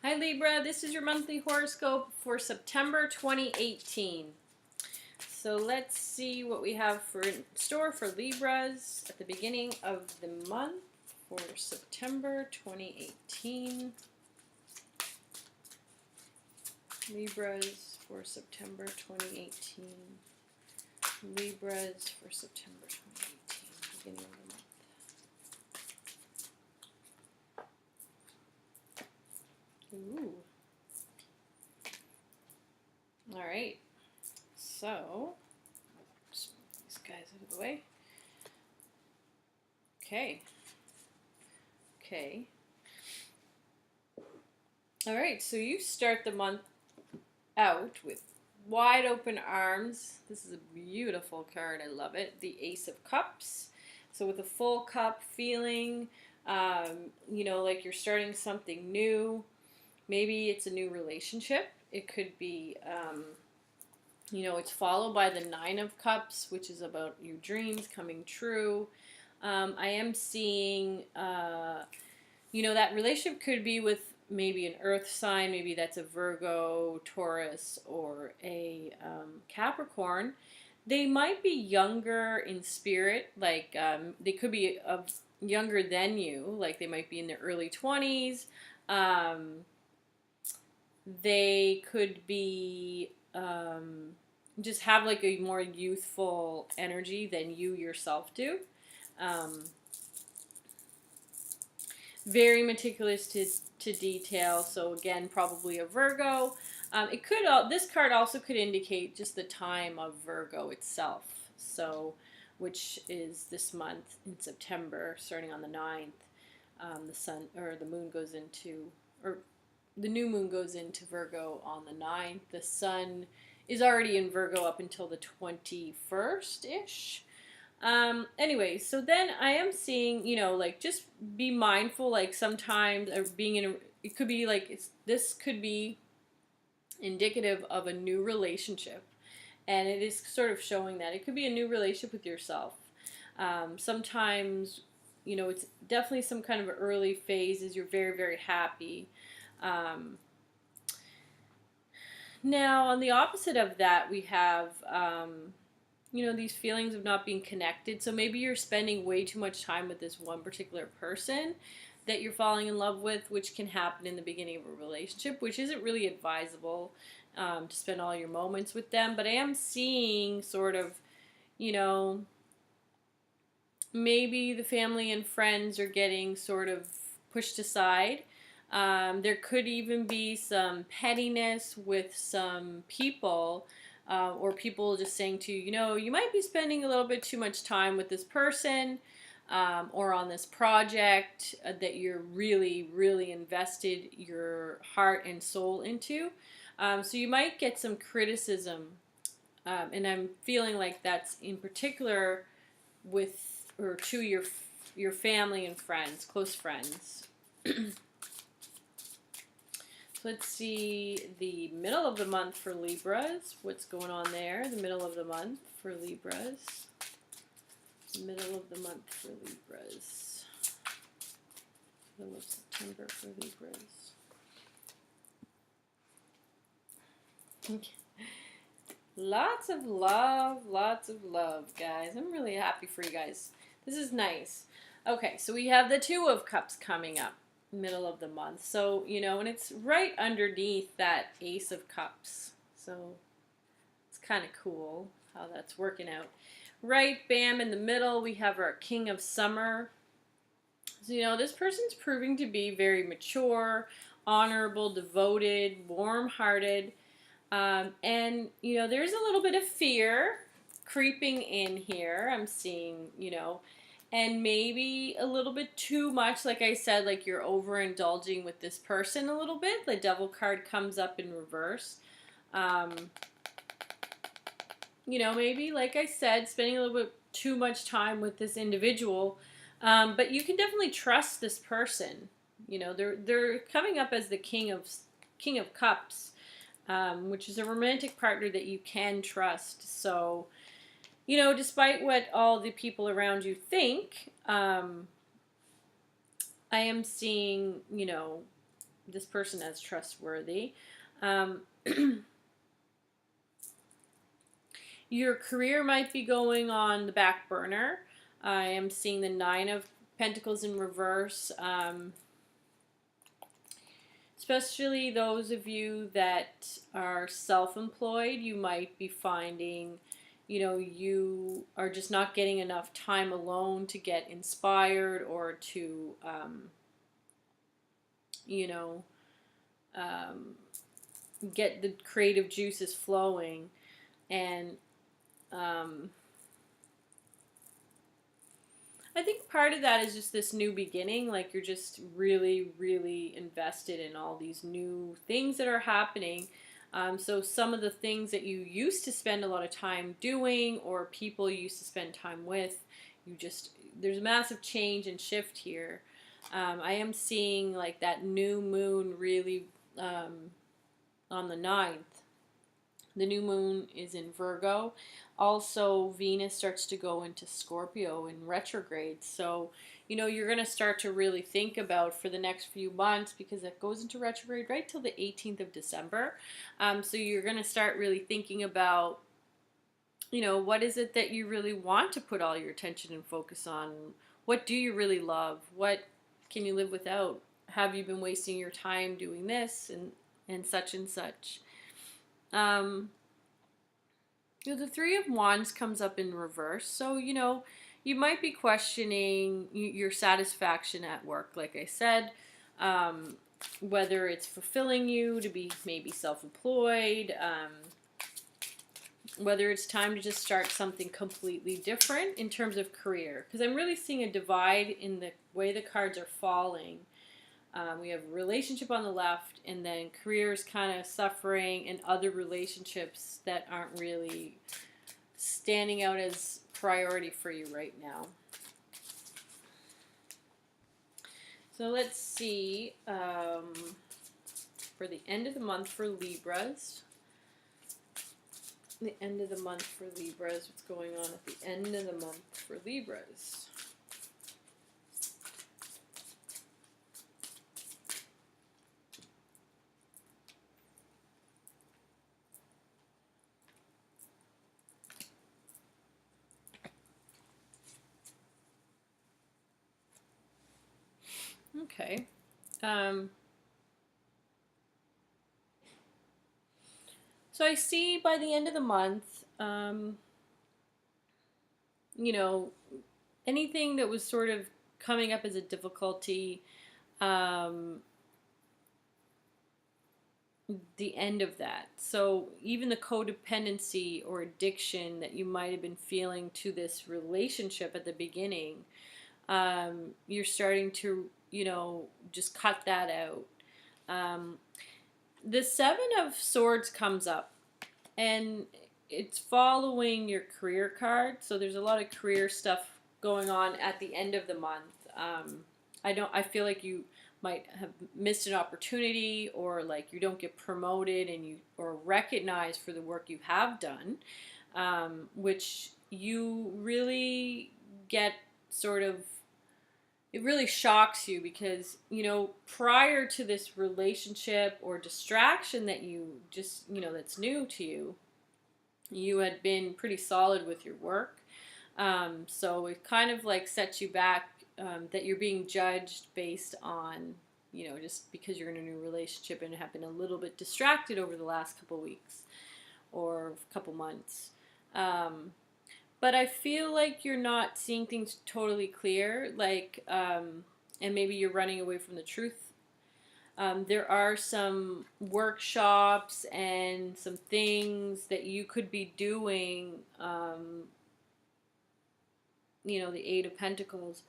Hi Libra, this is your monthly horoscope for September 2018. So let's see what we have in store for Libras at the beginning of the month for September 2018. Libras for September 2018. Libras for September 2018, beginning of the month. Ooh. All right. So, just move these guys out of the way. Okay. Okay. All right. So you start the month out with wide open arms. This is a beautiful card. I love it. The Ace of Cups. So with a full cup feeling, like you're starting something new. Maybe it's a new relationship. It could be, it's followed by the Nine of Cups, which is about your dreams coming true. I am seeing, that relationship could be with maybe an earth sign. Maybe that's a Virgo, Taurus, or a Capricorn. They might be younger in spirit. Like they could be younger than you. Like they might be in their early 20s. They could be just have like a more youthful energy than you yourself do. Very meticulous to detail. So again, probably a Virgo. This card also could indicate just the time of Virgo itself. So, which is this month in September, starting on the 9th. The sun or the moon goes into, or the new moon goes into Virgo on the 9th. The sun is already in Virgo up until the 21st-ish. Anyway, so then I am seeing, just be mindful, like sometimes being it could be like, this could be indicative of a new relationship. And it is sort of showing that it could be a new relationship with yourself. Sometimes, it's definitely some kind of early phases. You're very, very happy. Now, on the opposite of that, we have, these feelings of not being connected. So maybe you're spending way too much time with this one particular person that you're falling in love with, which can happen in the beginning of a relationship, which isn't really advisable to spend all your moments with them. But I am seeing sort of, maybe the family and friends are getting sort of pushed aside. There could even be some pettiness with some people, or people just saying to you, you might be spending a little bit too much time with this person, or on this project that you're really, really invested your heart and soul into. So you might get some criticism, and I'm feeling like that's in particular with or to your family and friends, close friends. Let's see the middle of the month for Libras. What's going on there? The middle of the month for Libras. Middle of the month for Libras. Middle of September for Libras. Okay. Lots of love, guys. I'm really happy for you guys. This is nice. Okay, so we have the Two of Cups coming up. Middle of the month. So, and it's right underneath that Ace of Cups. So it's kind of cool how that's working out. Right bam in the middle, we have our King of Summer. So, this person's proving to be very mature, honorable, devoted, warm-hearted. And, there's a little bit of fear creeping in here. I'm seeing, and maybe a little bit too much, like I said, like you're overindulging with this person a little bit. The Devil card comes up in reverse. Maybe, like I said, spending a little bit too much time with this individual. But you can definitely trust this person. They're coming up as the King of Cups, which is a romantic partner that you can trust. So, despite what all the people around you think, I am seeing, this person as trustworthy. Your career might be going on the back burner. I am seeing the Nine of Pentacles in reverse. Especially those of you that are self-employed, you might be finding, you are just not getting enough time alone to get inspired or to, you know, um, get the creative juices flowing. And I think part of that is just this new beginning. Like you're just really, really invested in all these new things that are happening. So some of the things that you used to spend a lot of time doing or people you used to spend time with, there's a massive change and shift here. I am seeing like that new moon really on the 9th. The new moon is in Virgo. Also, Venus starts to go into Scorpio in retrograde. So, you're going to start to really think about for the next few months, because it goes into retrograde right till the 18th of December. So you're going to start really thinking about, what is it that you really want to put all your attention and focus on? What do you really love? What can you live without? Have you been wasting your time doing this and such and such? The Three of Wands comes up in reverse. So, you might be questioning your satisfaction at work, like I said, whether it's fulfilling you to be maybe self-employed, whether it's time to just start something completely different in terms of career. Because I'm really seeing a divide in the way the cards are falling. We have relationship on the left, and then careers kind of suffering, and other relationships that aren't really standing out as priority for you right now. So let's see for the end of the month for Libras. The end of the month for Libras. What's going on at the end of the month for Libras? Okay. So I see by the end of the month, anything that was sort of coming up as a difficulty, the end of that. So even the codependency or addiction that you might have been feeling to this relationship at the beginning, you're starting to, just cut that out. The Seven of Swords comes up, and it's following your career card. So there's a lot of career stuff going on at the end of the month. I feel like you might have missed an opportunity, or like you don't get promoted or recognized for the work you have done, which you really get sort of, it really shocks you because, prior to this relationship or distraction that you just, that's new to you, you had been pretty solid with your work. So it kind of like sets you back, that you're being judged based on, just because you're in a new relationship and have been a little bit distracted over the last couple weeks or couple months. But I feel like you're not seeing things totally clear, like, and maybe you're running away from the truth. There are some workshops and some things that you could be doing, the Eight of Pentacles.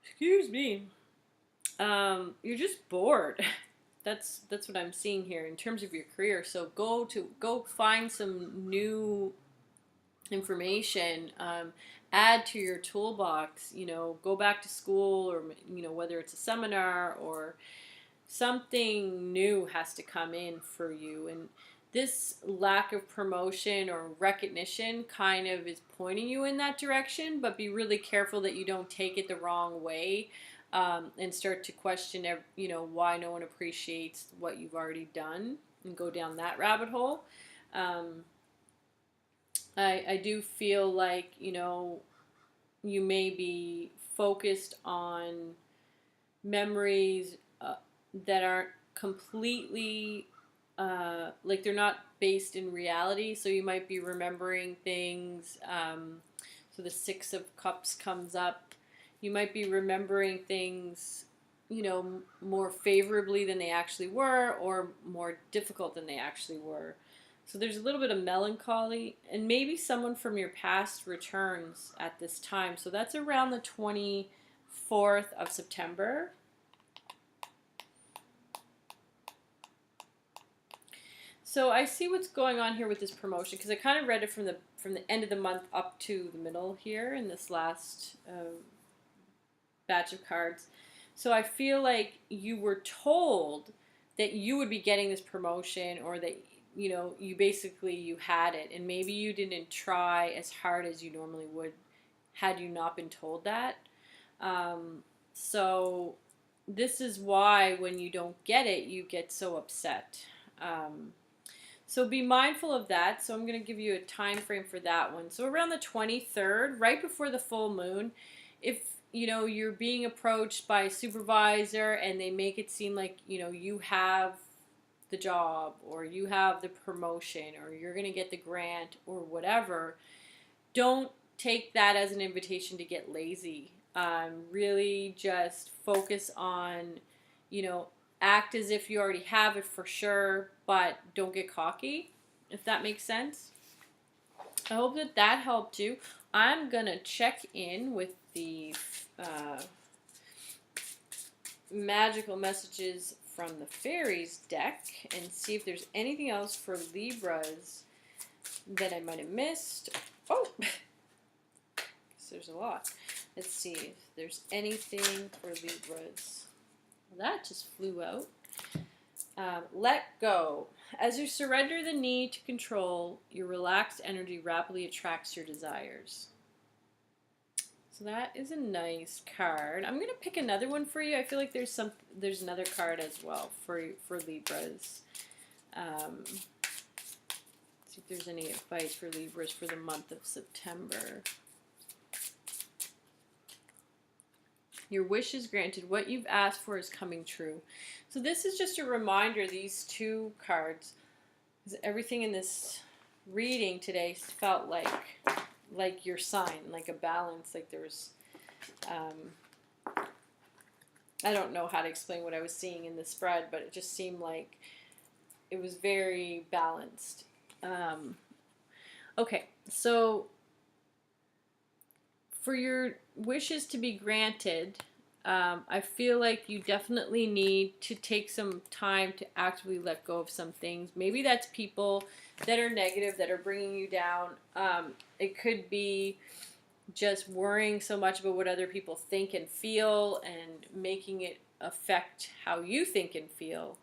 Excuse me. You're just bored. That's what I'm seeing here in terms of your career. So go find some new information, add to your toolbox, go back to school, or whether it's a seminar or something new has to come in for you. And this lack of promotion or recognition kind of is pointing you in that direction, but be really careful that you don't take it the wrong way. and start to question, why no one appreciates what you've already done and go down that rabbit hole. Um, I do feel like, you may be focused on memories that aren't completely like they're not based in reality. So you might be remembering things. So the Six of Cups comes up. You might be remembering things, more favorably than they actually were, or more difficult than they actually were. So there's a little bit of melancholy, and maybe someone from your past returns at this time. So that's around the 24th of September. So I see what's going on here with this promotion, because I kind of read it from the end of the month up to the middle here in this last batch of cards. So I feel like you were told that you would be getting this promotion, or that you had it, and maybe you didn't try as hard as you normally would had you not been told that. So this is why when you don't get it, you get so upset. So be mindful of that. So I'm going to give you a time frame for that one. So around the 23rd, right before the full moon, if you're being approached by a supervisor and they make it seem like you have the job, or you have the promotion, or you're going to get the grant, or whatever, don't take that as an invitation to get lazy. Really just focus on, act as if you already have it for sure, but don't get cocky, if that makes sense. I hope that helped you. I'm going to check in with the magical messages from the fairies deck and see if there's anything else for Libras that I might have missed. Oh, so there's a lot. Let's see if there's anything for Libras. Well, that just flew out. Let go. As you surrender the need to control, your relaxed energy rapidly attracts your desires. So that is a nice card. I'm gonna pick another one for you. I feel like there's another card as well for Libras. See if there's any advice for Libras for the month of September. Your wish is granted. What you've asked for is coming true. So this is just a reminder, these two cards, because everything in this reading today felt like your sign, like a balance, like there's, I don't know how to explain what I was seeing in the spread, but it just seemed like it was very balanced. Okay, so for your wishes to be granted, I feel like you definitely need to take some time to actively let go of some things. Maybe that's people that are negative, that are bringing you down. It could be just worrying so much about what other people think and feel and making it affect how you think and feel.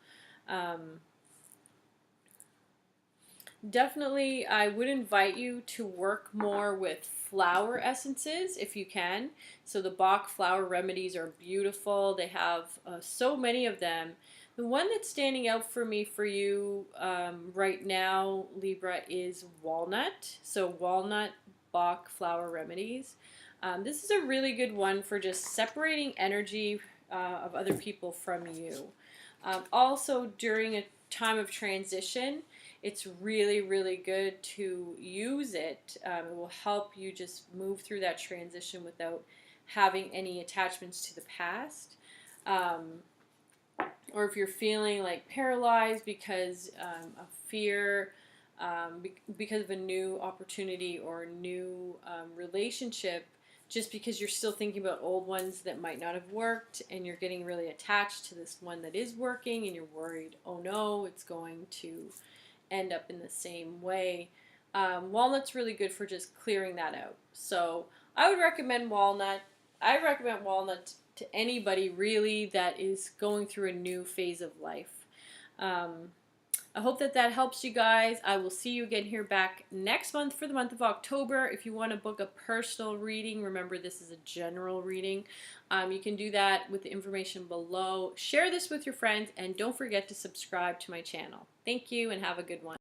Definitely, I would invite you to work more with flower essences if you can. So the Bach flower remedies are beautiful. They have so many of them. The one that's standing out for me for you right now, Libra, is walnut. So walnut Bach flower remedies. This is a really good one for just separating energy of other people from you. Also, during a time of transition, it's really, really good to use it. It will help you just move through that transition without having any attachments to the past. Or if you're feeling like paralyzed because of fear, because of a new opportunity or a new relationship, just because you're still thinking about old ones that might not have worked, and you're getting really attached to this one that is working, and you're worried, oh no, it's going to end up in the same way. Walnut's really good for just clearing that out. So I would recommend walnut. I recommend walnut to anybody really that is going through a new phase of life. I hope that that helps you guys. I will see you again here back next month for the month of October. If you want to book a personal reading, remember this is a general reading. You can do that with the information below. Share this with your friends, and don't forget to subscribe to my channel. Thank you, and have a good one.